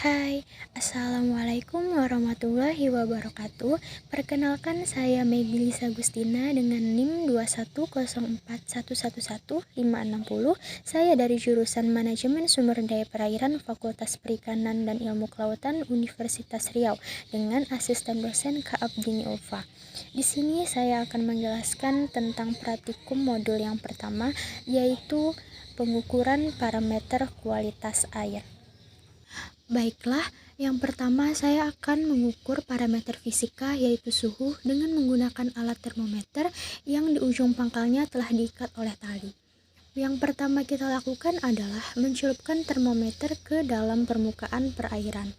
Hai, Assalamualaikum warahmatullahi wabarakatuh. Perkenalkan saya Megi Lisa Gustina dengan NIM 21041111560. Saya dari jurusan Manajemen Sumber Daya Perairan Fakultas Perikanan dan Ilmu Kelautan Universitas Riau dengan asisten dosen Kak Abdini Ulfa. Di sini saya akan menjelaskan tentang praktikum modul yang pertama, yaitu pengukuran parameter kualitas air. Baiklah, yang pertama saya akan mengukur parameter fisika yaitu suhu dengan menggunakan alat termometer yang di ujung pangkalnya telah diikat oleh tali. Yang pertama kita lakukan adalah mencelupkan termometer ke dalam permukaan perairan.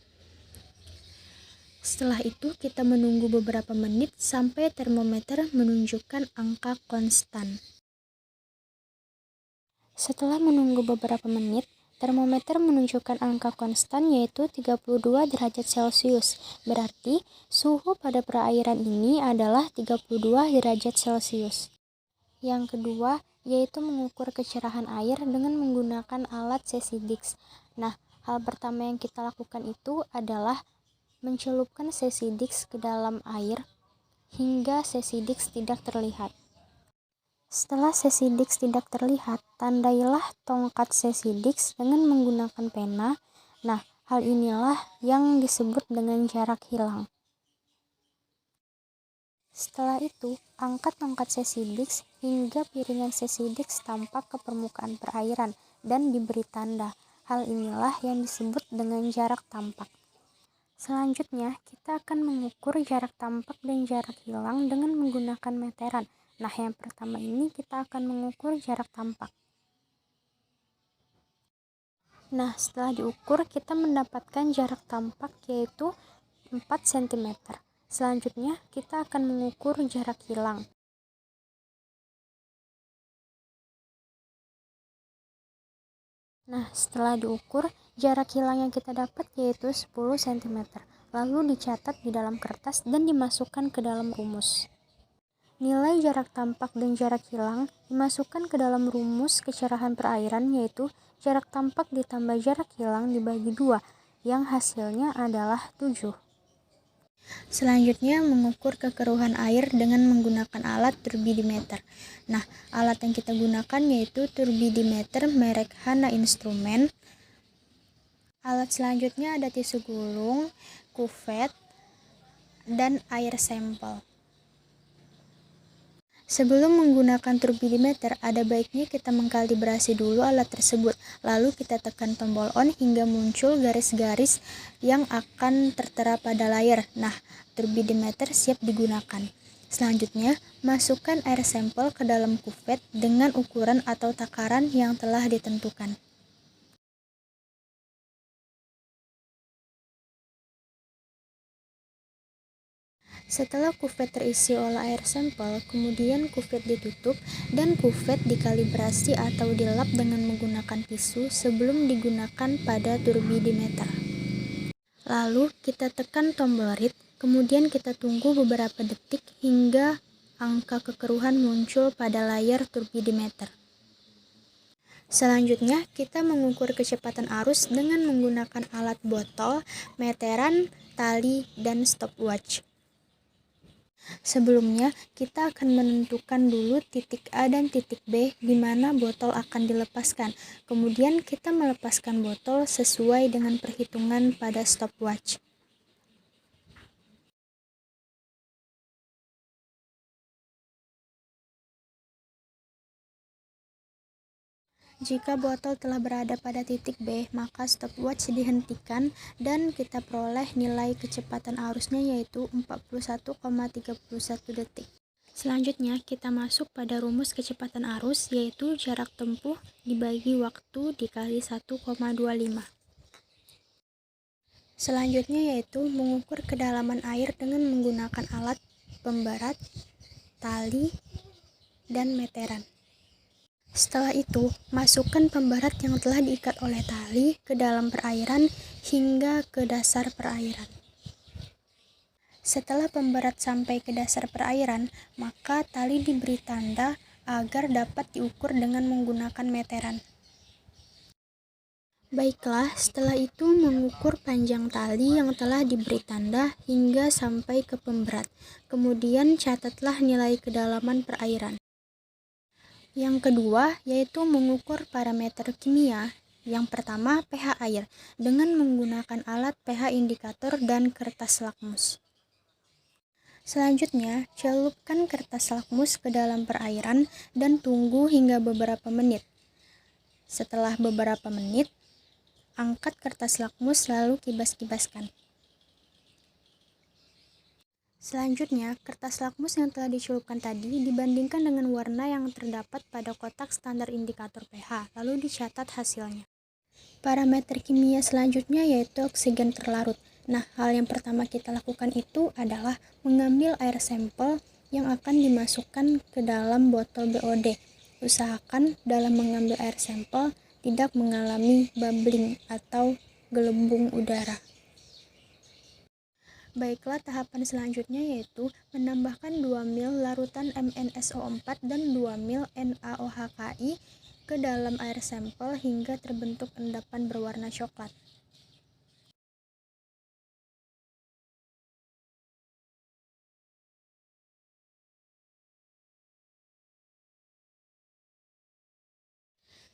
Setelah itu kita menunggu beberapa menit sampai termometer menunjukkan angka konstan. Setelah menunggu beberapa menit, termometer menunjukkan angka konstan yaitu 32 derajat Celcius. Berarti suhu pada perairan ini adalah 32 derajat Celcius. Yang kedua yaitu mengukur kecerahan air dengan menggunakan alat Cesidex. Nah, hal pertama yang kita lakukan itu adalah mencelupkan Cesidex ke dalam air hingga Cesidex tidak terlihat. Setelah Cesidex tidak terlihat, tandailah tongkat Cesidex dengan menggunakan pena. Nah, hal inilah yang disebut dengan jarak hilang. Setelah itu, angkat tongkat Cesidex hingga piringan Cesidex tampak ke permukaan perairan dan diberi tanda. Hal inilah yang disebut dengan jarak tampak. Selanjutnya, kita akan mengukur jarak tampak dan jarak hilang dengan menggunakan meteran. Nah, yang pertama ini kita akan mengukur jarak tampak. Nah, setelah diukur, kita mendapatkan jarak tampak yaitu 4 cm. Selanjutnya, kita akan mengukur jarak hilang. Nah, setelah diukur, jarak hilang yang kita dapat yaitu 10 cm. Lalu dicatat di dalam kertas dan dimasukkan ke dalam rumus. Nilai jarak tampak dan jarak hilang dimasukkan ke dalam rumus kecerahan perairan yaitu jarak tampak ditambah jarak hilang dibagi 2, yang hasilnya adalah 7. Selanjutnya mengukur kekeruhan air dengan menggunakan alat turbidimeter. Nah, alat yang kita gunakan yaitu turbidimeter merek Hana Instrument. Alat selanjutnya ada tisu gulung, kuvet, dan air sampel. Sebelum menggunakan turbidimeter, ada baiknya kita mengkalibrasi dulu alat tersebut. Lalu kita tekan tombol on hingga muncul garis-garis yang akan tertera pada layar. Nah, turbidimeter siap digunakan. Selanjutnya, masukkan air sampel ke dalam kuvet dengan ukuran atau takaran yang telah ditentukan. Setelah kuvet terisi oleh air sampel, kemudian kuvet ditutup dan kuvet dikalibrasi atau dilap dengan menggunakan tisu sebelum digunakan pada turbidimeter. Lalu kita tekan tombol read, kemudian kita tunggu beberapa detik hingga angka kekeruhan muncul pada layar turbidimeter. Selanjutnya, kita mengukur kecepatan arus dengan menggunakan alat botol, meteran, tali, dan stopwatch. Sebelumnya, kita akan menentukan dulu titik A dan titik B di mana botol akan dilepaskan. Kemudian kita melepaskan botol sesuai dengan perhitungan pada stopwatch. Jika botol telah berada pada titik B, maka stopwatch dihentikan dan kita peroleh nilai kecepatan arusnya yaitu 41,31 detik. Selanjutnya, kita masuk pada rumus kecepatan arus yaitu jarak tempuh dibagi waktu dikali 1,25. Selanjutnya yaitu mengukur kedalaman air dengan menggunakan alat pemberat, tali, dan meteran. Setelah itu, masukkan pemberat yang telah diikat oleh tali ke dalam perairan hingga ke dasar perairan. Setelah pemberat sampai ke dasar perairan, maka tali diberi tanda agar dapat diukur dengan menggunakan meteran. Baiklah, setelah itu mengukur panjang tali yang telah diberi tanda hingga sampai ke pemberat. Kemudian catatlah nilai kedalaman perairan. Yang kedua, yaitu mengukur parameter kimia. Yang pertama, pH air dengan menggunakan alat pH indikator dan kertas lakmus. Selanjutnya, celupkan kertas lakmus ke dalam perairan dan tunggu hingga beberapa menit. Setelah beberapa menit, angkat kertas lakmus lalu kibas-kibaskan. Selanjutnya, kertas lakmus yang telah dicelupkan tadi dibandingkan dengan warna yang terdapat pada kotak standar indikator pH, lalu dicatat hasilnya. Parameter kimia selanjutnya yaitu oksigen terlarut. Nah, hal yang pertama kita lakukan itu adalah mengambil air sampel yang akan dimasukkan ke dalam botol BOD. Usahakan dalam mengambil air sampel tidak mengalami bubbling atau gelembung udara. Baiklah, tahapan selanjutnya yaitu menambahkan 2 ml larutan MnSO4 dan 2 ml NaOH-KI ke dalam air sampel hingga terbentuk endapan berwarna coklat.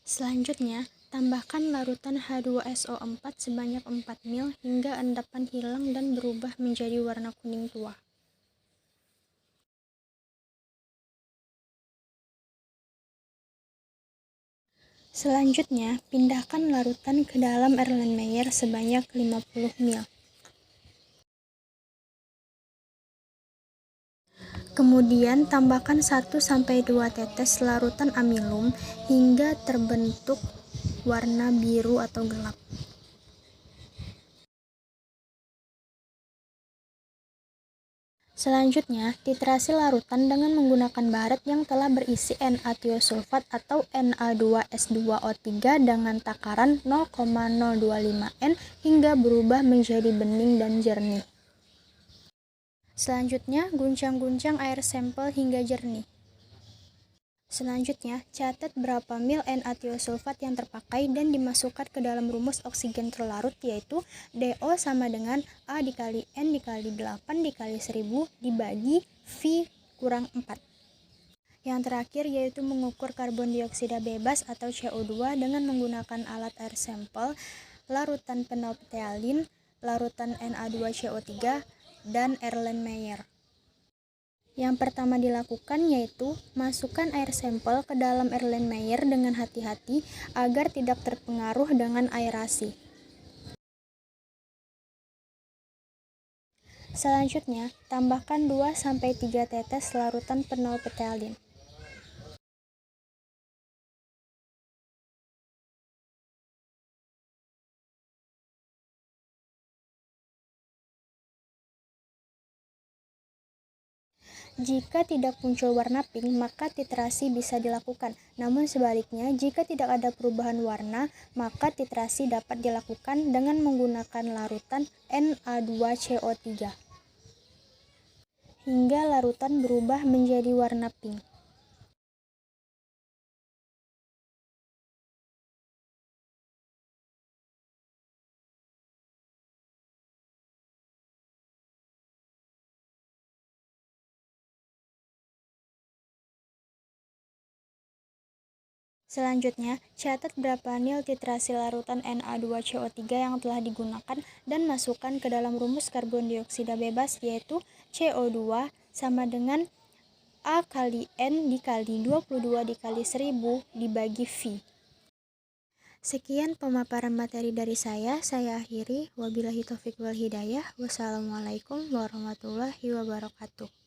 Selanjutnya, tambahkan larutan H2SO4 sebanyak 4 ml hingga endapan hilang dan berubah menjadi warna kuning tua. Selanjutnya, pindahkan larutan ke dalam Erlenmeyer sebanyak 50 ml. Kemudian tambahkan 1-2 tetes larutan amilum hingga terbentuk warna biru atau gelap. Selanjutnya, titrasi larutan dengan menggunakan baret yang telah berisi Na-tiosulfat atau Na2S2O3 dengan takaran 0,025 N hingga berubah menjadi bening dan jernih. Selanjutnya, guncang-guncang air sampel hingga jernih. Selanjutnya, catat berapa mil Na-tiosulfat yang terpakai dan dimasukkan ke dalam rumus oksigen terlarut yaitu DO sama dengan A dikali N dikali 8 dikali 1000 dibagi V kurang 4. Yang terakhir yaitu mengukur karbon dioksida bebas atau CO2 dengan menggunakan alat air sampel, larutan penolphthalin, larutan Na2CO3, dan Erlenmeyer. Yang pertama dilakukan yaitu masukkan air sampel ke dalam Erlenmeyer dengan hati-hati agar tidak terpengaruh dengan aerasi. Selanjutnya, tambahkan 2-3 tetes larutan penolphthalin. Jika tidak muncul warna pink, maka titrasi bisa dilakukan. Namun sebaliknya, jika tidak ada perubahan warna, maka titrasi dapat dilakukan dengan menggunakan larutan Na2CO3 hingga larutan berubah menjadi warna pink. Selanjutnya, catat berapa nil titrasi larutan Na2CO3 yang telah digunakan dan masukkan ke dalam rumus karbon dioksida bebas yaitu CO2 sama dengan A kali N dikali 22 dikali 1000 dibagi V. Sekian pemaparan materi dari saya akhiri. Wabillahi taufiq wal hidayah. Wassalamualaikum warahmatullahi wabarakatuh.